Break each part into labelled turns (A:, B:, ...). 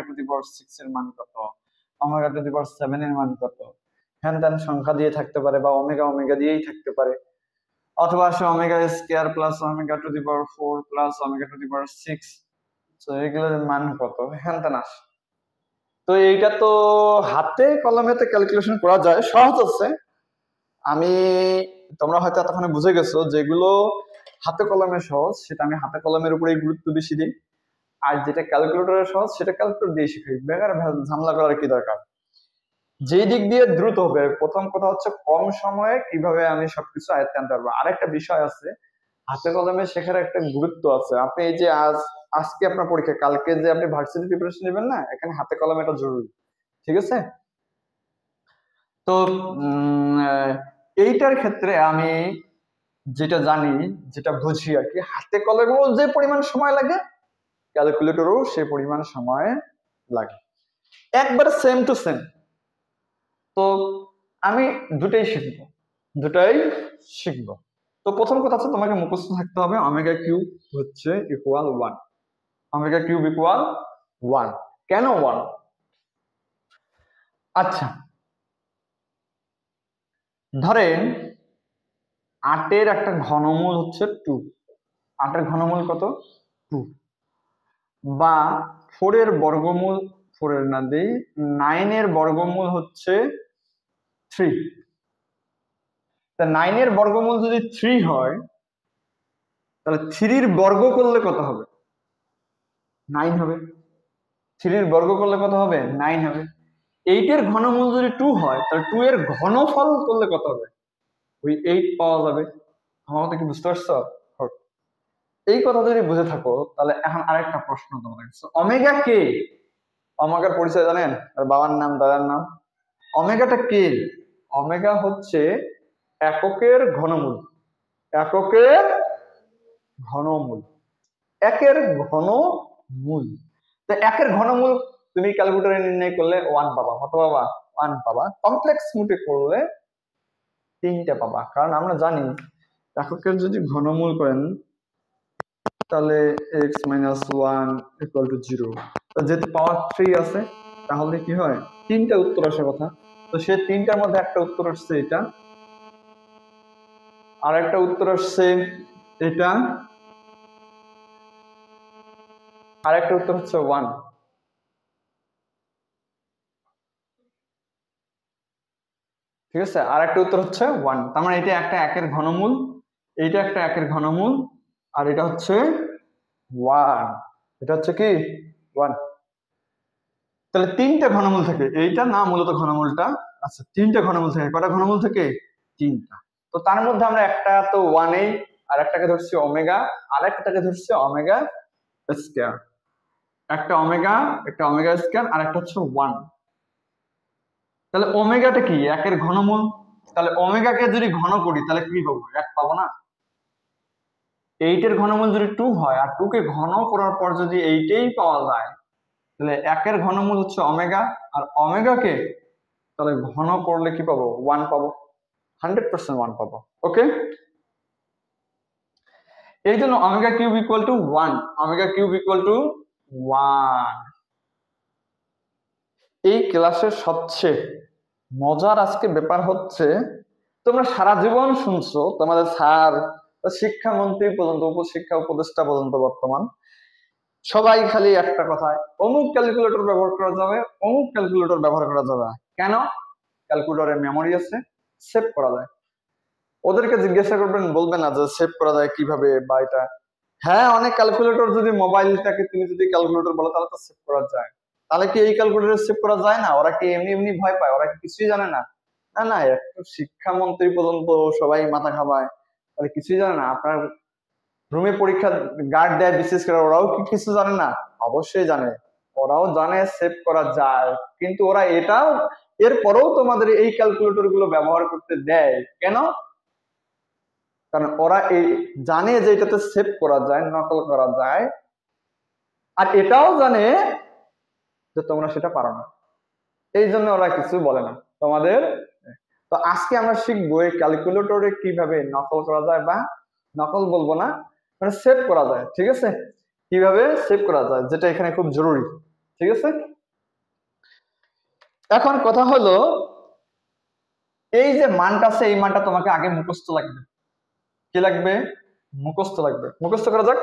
A: Two the power 6 এর মান কত, ওমেগা টু দি পাওয়ার 7 এর মান কত, হ্যান ত্যান সংখ্যা দিয়ে থাকতে পারে বা ওমেগা ওমেগা দিয়েই থাকতে পারে, অথবা আসে omega square plus omega to the power 4 plus omega to the power 6। তো এগুলোর মান কত হ্যান ত্যান আসে। তো এইটা তো হাতে কলমেতে ক্যালকুলেশন করা যায়, সহজ আছে। আমি তোমরা হয়তো এতক্ষণে বুঝে গেছো যেগুলো হাতে কলমে সহজ সেটা আমি হাতে কলমের উপরেই গুরুত্ব বেশি দিই, আর যেটা ক্যালকুলেটরে সহজ সেটা ক্যালকুলেটর দিয়ে শিখাই, বেকার ঝামেলা করার কি দরকার। যে দিক দিয়ে দ্রুত হবে, প্রথম কথা হচ্ছে কম সময়ে কিভাবে আমি সবকিছু আয়ত্তে আনতে পারবো। আরেকটা বিষয় আছে, হাতে কলমে শেখার একটা গুরুত্ব আছে। আপনি এই যে আজকে আপনার পরীক্ষা, কালকে যে আপনি ভার্সিটি প্রিপারেশন নেবেন না, এখানে হাতে কলমে এটা জরুরি, ঠিক আছে? তো এইটার ক্ষেত্রে আমি যেটা জানি, যেটা বুঝি আর কি, হাতে কলমেও যে পরিমাণ সময় লাগে ক্যালকুলেটরও সে পরিমাণ সময় লাগে, একবার সেম টু সেম। তো আমি দুটাই শিখবো। তো প্রথম কথা হচ্ছে তোমাকে মুখস্থ থাকতে হবে ওমেগা কিউব হচ্ছে ইকুয়াল 1, ওমেগা কিউব ইকুয়াল 1। কেন 1? আচ্ছা, ধরেন 8 একটা ঘনমূল হচ্ছে 2, 8 ঘনমূল কত? 2। বা 4 বর্গমূল, 4 না দেই, 9 বর্গমূল হচ্ছে 3। তা 9 বর্গমূল যদি 3 হয় তাহলে 3 বর্গ করলে কত হবে? 9 হবে। 3 বর্গ করলে কত হবে? 9 হবে। 8 ঘনমূল যদি 2 হয় তাহলে 2 ঘনফল করলে কত হবে? ওই 8 পাওয়া যাবে। আমার কথা কি বুঝতে পারছো? এই কথা যদি বুঝে থাকো তাহলে এখন আরেকটা প্রশ্ন তোমার কাছে, ওমেগা কে? ওমেগার পরিচয় জানেন? আর বাবার নাম, দাদার নাম? ওমেগাটা কে? ওমেগা হচ্ছে এককের ঘনমূল, এককের ঘনমূল, একের ঘনমূল। তো একের ঘনমূল তুমি ক্যালকুলেটরে নির্ণয় করলে 1 পাবা। কত পাবা? 1 পাবা। কমপ্লেক্স মুটে করলে 3টা পাবা, কারণ আমরা জানি এককের যদি ঘনমূল করেন তাহলে x - 1 = 0। তো যেহেতু পাওয়ার 3 আছে তাহলে কি হয়? 3টা উত্তর আসার কথা। তো সে 3টার মধ্যে একটা উত্তর আসছে এটা, আর একটা উত্তর আসছে এটা, আর একটা উত্তর হচ্ছে 1। ঠিক আছে, আর একটা উত্তর হচ্ছে 1। তার মানে এটা একটা একের ঘনমূল, এইটা একটা একের ঘনমূল, আর এটা হচ্ছে 1। এটা হচ্ছে কি 1। তাহলে 3টা ঘনমূল থাকে, এইটা না মূলত ঘনমূলটা। আচ্ছা, 3টা ঘনমূল থাকে। কটা ঘনমূল থাকে? 3টা। তো তার মধ্যে আমরা একটা তো 1 আর একটাকে ধরছি ওমেগা, আর একটাকে ধরছি ওমেগা স্কয়ার। একটা ওমেগা, একটা ওমেগা স্কয়ার, আর একটা হচ্ছে 1। তাহলে ওমেগাটা কি? একের ঘনমূল। তাহলে ওমেগাকে যদি ঘন করি তাহলে কি পাবো? 1 পাবো না? 8 ঘনমূল যদি 2 হয় আর 2 কে ঘন করার পর যদি 8 পাওয়া যায় তাহলে একের ঘনমূল হচ্ছে ওমেগা, আর ওমেগাকে তাহলে ঘন করলে কি পাবো? 1 পাবো। 100% 1 পাবো। ওকে, এই জন্য omega cube equal to 1, omega cube equal to 1। এই ক্লাসের সবচেয়ে মজার আজকে ব্যাপার হচ্ছে, তোমরা সারা জীবন শুনছো তোমাদের স্যার, শিক্ষামন্ত্রী পর্যন্ত, উপশিক্ষা উপদেষ্টা পর্যন্ত বর্তমান সবাই খালি একটা কথায়, অমুক ক্যালকুলেটর ব্যবহার করা যাবে, অমুক ক্যালকুলেটর ব্যবহার করা যাবে। কেন? ক্যালকুলেটরে মেমোরি আছে, সেভ করা যায়। ওদেরকে জিজ্ঞাসা করবেন, বলবে না যে সেভ করা যায় কিভাবে বা এটা। হ্যাঁ, অনেক ক্যালকুলেটর যদি মোবাইলটাকে তুমি যদি ক্যালকুলেটর বলো তাহলে তো সেভ করা যায়। তাহলে কি এই ক্যালকুলেটর সেভ করা যায় না? ওরা কি এমনি এমনি ভয় পায়? ওরা কি কিছুই জানে না? না না, একটু শিক্ষামন্ত্রী পর্যন্ত সবাই মাথা খাবায়, তাহলে কিছুই জানে না। আপনার রুমে পরীক্ষা গার্ড দেয় বিশেষ করে, ওরাও কি কিছু জানে না? অবশ্যই জানে, ওরাও জানে সেভ করা যায়, কিন্তু ওরা এটাও এরপরেও তোমাদের এই ক্যালকুলেটর গুলো ব্যবহার করতে দেয় কেন? কারণ ওরা এই জানে যে এটাতে সেভ করা যায়, নকল করা যায়, আর এটাও জানে যে তোমরা সেটা পারো না, এই জন্য ওরা কিছু বলে না তোমাদের। তো আজকে আমরা শিখবো এই ক্যালকুলেটরে কিভাবে নকল করা যায়, বা নকল বলবো না, মানে সেভ করা যায়। ঠিক আছে, কিভাবে সেভ করা যায়, যেটা এখানে খুব জরুরি। ঠিক আছে। এখন কথা হলো এই যে মানটা আছে এই মানটা তোমাকে আগে মুখস্থ লাগবে। কি লাগবে? মুখস্থ লাগবে। মুখস্থ করা যাক।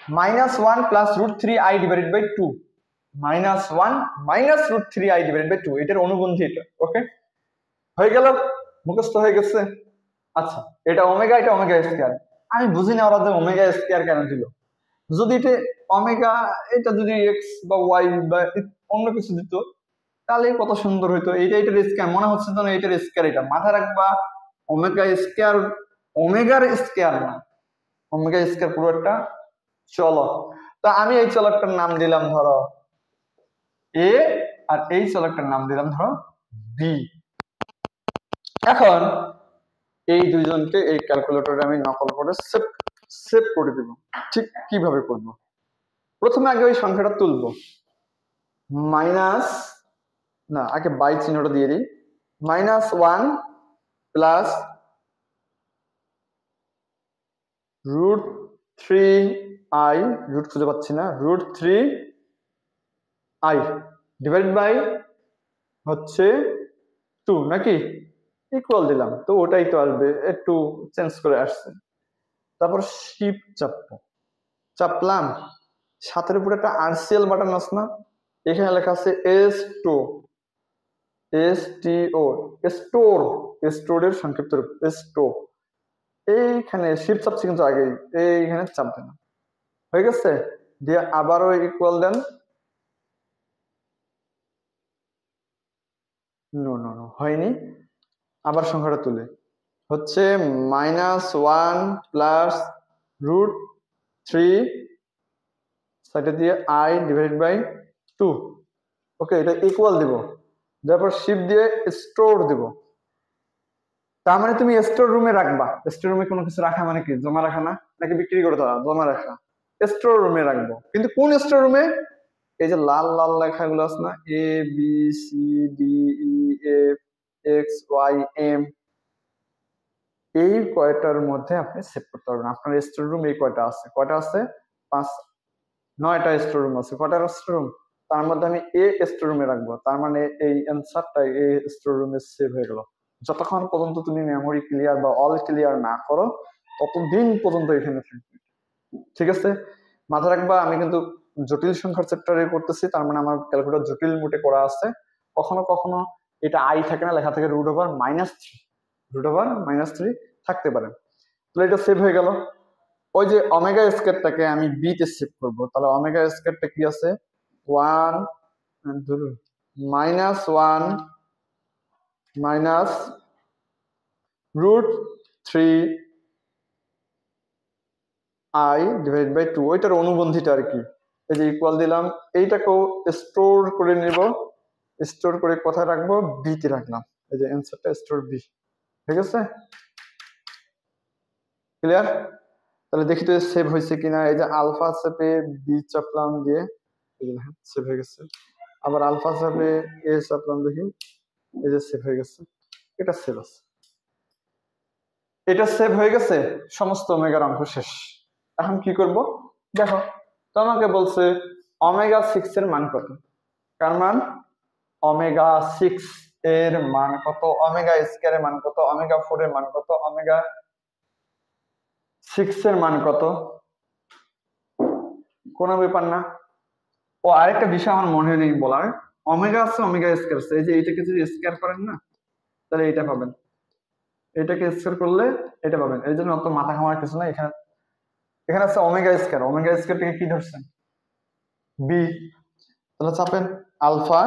A: -1 plus √3i divided by 2, -1 minus √3i divided by 2, এটার অনুবন্ধী এটা। ওকে, হয়ে গেল, মুখস্থ হয়ে গেছে। আচ্ছা, এটা ওমেগা, এটা ওমেগা স্কয়ার। আমি বুঝি না ওরা যে ওমেগা স্কয়ার কেন দিল। যদি এটা ওমেগা, এটা যদি এক্স বা ওয়াই বা অন্য কিছু দিত তাহলে কত সুন্দর হইতো। এইটা এটার স্কয়ার মনে হচ্ছে তো, এটার স্কয়ার। এটা মাথায় রাখবা, ওমেগা স্কয়ার ওমেগার স্কয়ার না, ওমেগা স্কয়ার পুরো একটা চলক। তো আমি এই চলকটার নাম দিলাম ধরো এ, আর এই চলকটার নাম দিলাম ধরো বি। এখন এই দুইজনকে এই ক্যালকুলেটরে আমি নকল করে সেভ করে দিব। ঠিক কিভাবে করব? প্রথমে আগে ওই সংখ্যাটা তুলবো, মাইনাস, না আগে বাই চিহ্নটা দিয়ে দিই, -1 প্লাস √3i, রুট খুঁজে পাচ্ছি না, √3i ডিভাইড বাই হচ্ছে 2 নাকি, ইকুয়াল দিলাম তো ওটাই তো আসবে, একটু চেঞ্জ করে আসছে। তারপর শিফট চাপলাম, সাথের উপরে একটা আরসিএল বাটন আছে না, এখানে লেখা আছে S2, STO, স্টোরের সংক্ষিপ্ত রূপ স্টো। এইখানে শিফট চাপছি কিন্তু আগে, এইখানে চাপ দেন, হয়ে গেছে। দিয়ে আবারও ইকুয়াল দেন, নো নো নো হয়নি, আবার সংখ্যাটা তুলে হচ্ছে -1 প্লাস √3 সাইডে দিয়ে i ডিভাইড বাই 2। ওকে, এটা ইকুয়াল দিব, তারপর শিফট দিয়ে স্টোর দিব। তার মানে তুমি স্টোর রুমে রাখবা। স্টোর রুমে কোনো কিছু রাখা মানে কি? জমা রাখা না, নাকি বিক্রি করে দেওয়া? জমা রাখা। স্টোর রুমে রাখবো, কিন্তু কোন স্টোর রুমে? এই যে লাল লাল লেখাগুলো আছে না, ABCDEFXYM, এই কয়টার মধ্যে আপনি সেভ করতে পারবেন। আপনার স্টোর রুম এই কয়টা আছে? কয়টা আছে? 9টা স্টোর রুম আছে। কয়টা স্টোর রুম? তার মধ্যে আমি এ স্টোর রুমে রাখবো, তার মানে এই অ্যান্সারটা এ স্টোর রুমে সেভ হয়ে গেল। যতক্ষণ পর্যন্ত তুমি মেমোরি ক্লিয়ার বা অল ক্লিয়ার না করো ততদিন পর্যন্ত এখানে থাকবে। ঠিক আছে, মাথায় রাখবা আমি কিন্তু জটিল সংখ্যার চ্যাপ্টারে করতেছি, তার মানে আমার ক্যালকুলেটর জটিল মোটে করা আছে। কখনো কখনো এটা আই থাকে না, লেখা থাকে √-3 থাকতে পারে। তাহলে এটা সেভ হয়ে গেল। ওই যে ওমেগা স্কয়ারটাকে আমি বি তে সেভ করব, তাহলে ওমেগা স্কয়ারটা কি আছে? 1 -1 মাইনাস √3i ডিভাইড বাই 2, ওইটার অনুবন্ধীটা আর কি। এই যে ইকুয়াল দিলাম, এইটাকেও স্টোর করে নিব, স্টোর করে কোথায় রাখবো? বি তে রাখলাম। এই যে অ্যান্সারটা স্টোর বি। ঠিক আছে, ক্লিয়ার? তাহলে দেখি তো সেভ হয়েছে কিনা। এই যে আলফা চাপে বি চাপলাম দিয়ে, সেভ হয়ে গেছে। আবার আলফা চাপে এ চাপলাম, দেখি এই যে সেভ হয়ে গেছে। এটা সেভ আছে, এটা সেভ হয়ে গেছে। সমস্ত ওমেগার অঙ্ক শেষ। এখন কি করব দেখো, তোমাকে বলছে ω6 এর মান কত? কার মান? ω6 এর মান কত, ওমেগা স্কয়ার এর মান কত, ω4 এর মান কত, ω6 এর মান কত? কোনো ব্যাপার না। ও আরেকটা বিষয় আমার মনে নেই বলার, ওমেগা আছে ওমেগা স্কয়ার আছে, এই যে এইটাকে যদি স্কয়ার করেন না তাহলে এটা পাবেন, এটাকে স্কয়ার করলে এটা পাবেন। এই জন্য অত মাথা ঘামার কিছু না। এখানে এখানে আছে ওমেগা স্কয়ার থেকে কি ধরছেন? বি। তাহলে চাপেন আলফা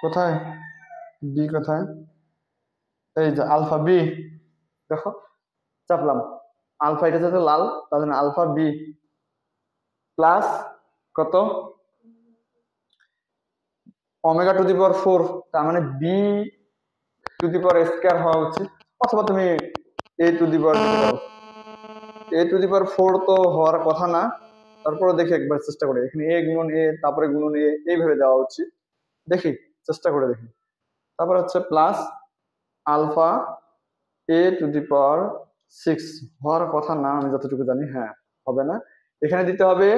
A: কোথায়, বি কোথায়? এই যে আলফা বি, দেখো চাপলাম আলফা, এটা যাতে লাল, তার জন্য আলফা বি প্লাস কত? ওমেগা টু দি পাওয়ার 4, তার মানে B to the power square হওয়া উচিত, অথবা তুমি এ to the power, A to the power 4 তো হওয়ার কথা না, তারপরে দেখি একবার চেষ্টা করে, এখানে এ গুণন এ তারপরে গুণন এ এইভাবে দেওয়া উচিত, দেখি চেষ্টা করে দেখি। তারপর হচ্ছে plus alpha A to the power 6 হওয়ার কথা না, আমি যতটুকু জানি, হ্যাঁ হবে না, এখানে দিতে হবে,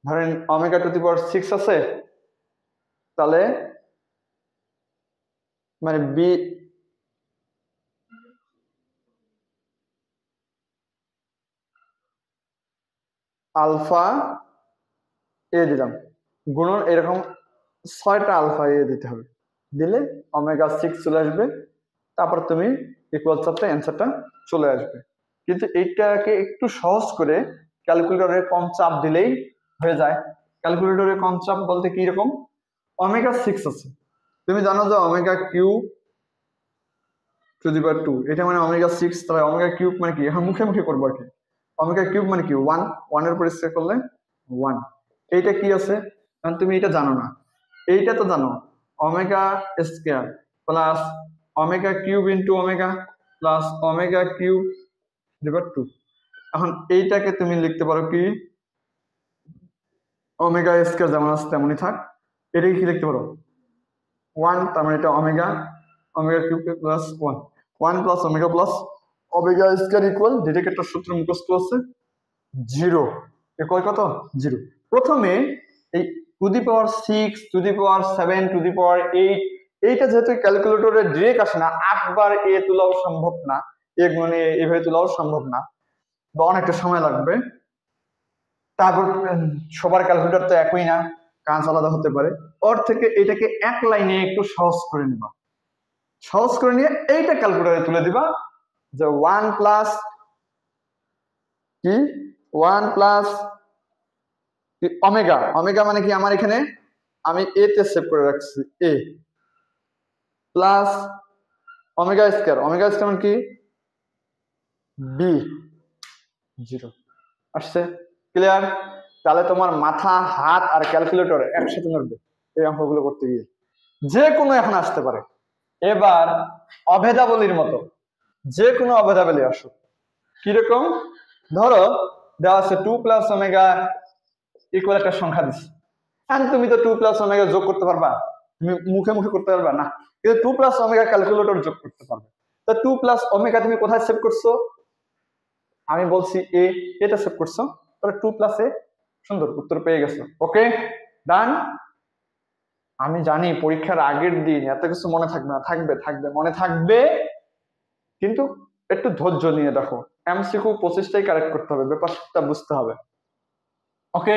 A: ধরেন ওমেগা টু দি পাওয়ার 6 আছে, তাহলে মানে বি আলফা এ দিলাম, গুণন এরকম 6টা আলফা এ দিতে হবে, দিলে ওমেগা 6 চলে আসবে, তারপর তুমি ইকুয়াল চাপটা অ্যান্সারটা চলে আসবে। কিন্তু এইটাকে একটু সহজ করে ক্যালকুলেটরে কম চাপ দিলেই হয়ে যায়। ক্যালকুলেটরে কম চাপ বলতে কি রকম, ওমেগা 6 আছে, তুমি জানো যে ওমেগা কিউ টু দি পাওয়ার 2, এটা মানে ওমেগা 6, তাহলে ওমেগা কিউব মানে কি, এখন মুখে মুখে করবো আর কি। ওমেগা কিউব মানে কি 1, 1 এর উপর স্কয়ার করলে 1। এইটা কি আছে, কারণ তুমি এটা জানো না, এইটা তো জানো, omega square plus omega cube into omega plus omega cube divide 2। এখন এইটাকে তুমি লিখতে পারো কি, ওমেগা স্কয়ার যেমন আছে তেমনই থাক, এটাকে কি লিখতে পারো 1, তার মানে এটা omega, omega cube plus 1, 1 plus omega plus omega square equal, direct একটা সূত্র মুখস্থ আছে 0, ইকুয়াল কত 0। প্রথমে এই to the power 6, to the power 7, to the power 8, এইটা যেহেতু ক্যালকুলেটরে ডিরেক্ট আসে না, 8 বার এ তোলাও সম্ভব না, এ গুণে এভাবে তোলাও সম্ভব না, বা অনেকটা সময় লাগবে। তারপর সবার ক্যালকুলেটর তো একই না, কাজ আলাদা হতে পারে, ওর থেকে এটাকে এক লাইনে একটু সহজ করে নিবা, সহজ করে নিয়ে এইটা ক্যালকুলেটরে তুলে দিবা, যে 1 প্লাস কি 1 প্লাস ওমেগা, ওমেগা মানে কি আমার এখানে আমি এ তে সেভ করে রাখছি A, plus omega square, omega square মানে কি বি 0 আসছে, ক্লিয়ার? তাহলে তোমার মাথা হাত আর ক্যালকুলেটর একসাথে নড়বে এই অঙ্কগুলো করতে গিয়ে, যে কোনো এখন আসতে পারে। এবার অভেদাবলীর মতো যে কোনো অভেদাবলী আসুক, কিরকম, ধরো দেওয়া আছে 2 প্লাস ওমেগা ইকুয়াল একটা সংখ্যা দিচ্ছে, এখন তুমি তো 2 প্লাস ওমেগা যোগ করতে পারবা, তুমি মুখে মুখে করতে পারবা না, কিন্তু 2 প্লাস ওমেগা ক্যালকুলেটর যোগ করতে পারবে। তো 2 প্লাস ওমেগা তুমি কোথায় সেভ করছো, আমি বলছি এ, এটা সেভ করছো, তাহলে 2 প্লাস এ, সুন্দর উত্তর পেয়ে গেছো। ওকে ডান। আমি জানি পরীক্ষার আগের দিন এত কিছু মনে থাকবে না, থাকবে থাকবে মনে থাকবে, কিন্তু একটু ধৈর্য নিয়ে দেখো, এমসিকিউ 25টাই কারেক্ট করতে হবে, ব্যাপারটা বুঝতে হবে। ওকে